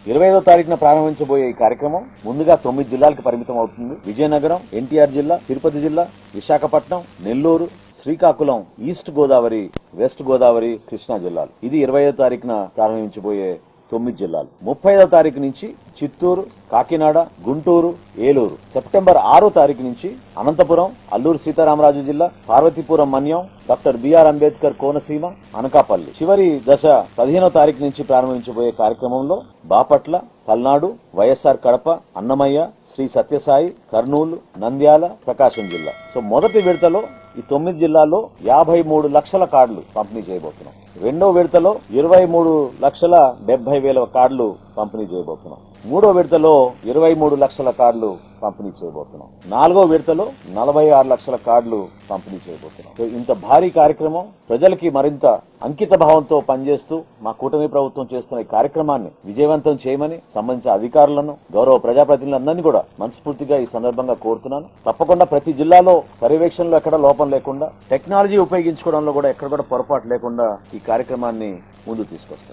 25వ తారీఖున ప్రారంభించబోయే ఈ కార్యక్రమం ముందుగా 9 జిల్లాలకు పరిమితం అవుతుంది. విజయనగరం, ఎన్టీఆర్ జిల్లా, తిరుపతి జిల్లా, విశాఖపట్నం, నెల్లూరు, శ్రీకాకుళం, ఈస్ట్ గోదావరి, వెస్ట్ గోదావరి, కృష్ణా జిల్లాలు. ఇది 25వ తారీఖున ప్రారంభించబోయే 9 జిల్లాలు. 30వ తారీఖు నుంచి చిత్తూరు, కాకినాడ, గుంటూరు, ఏలూరు. సెప్టెంబర్ 6వ తారీఖు నుంచి అనంతపురం, అల్లూరు సీతారామరాజు జిల్లా, పార్వతీపురం మన్యం, డాక్టర్ బిఆర్ అంబేద్కర్ కోనసీమ, అనకాపల్లి. చివరి దశ 15వ తారీఖు నుంచి ప్రారంభించబోయే కార్యక్రమంలో బాపట్ల, పల్నాడు, వైఎస్ఆర్ కడప, అన్నమయ్య, శ్రీ సత్యసాయి, కర్నూలు, నంద్యాల, ప్రకాశం జిల్లా. సో మొదటి విడతలో ఈ 9 జిల్లాల్లో 53 లక్షల కార్డులు పంపిణీ చేయబోతున్నాం. రెండో విడతలో 23,70,000 కార్డులు పంపిణీ చేయబోతున్నాం. మూడో విడతలో 23 లక్షల కార్డులు పంపిణీ చేయబోతున్నాం. నాలుగో విడతలో 46 లక్షల కార్డులు పంపిణీ చేయబోతున్నాం. సో ఇంత భారీ కార్యక్రమం ప్రజలకి మరింత అంకిత భావంతో పనిచేస్తూ మా కూటమి ప్రభుత్వం చేస్తున్న ఈ కార్యక్రమాన్ని విజయవంతం చేయమని సంబంధించిన అధికారులను, గౌరవ ప్రజాప్రతినిధులందరినీ కూడా మనస్ఫూర్తిగా ఈ సందర్భంగా కోరుతున్నాను. తప్పకుండా ప్రతి జిల్లాలో పర్యవేక్షణలో ఎక్కడ లోపం లేకుండా, టెక్నాలజీ ఉపయోగించుకోవడంలో కూడా ఎక్కడ కూడా పొరపాటు లేకుండా ఈ కార్యక్రమాన్ని ముందుకు తీసుకొస్తాం.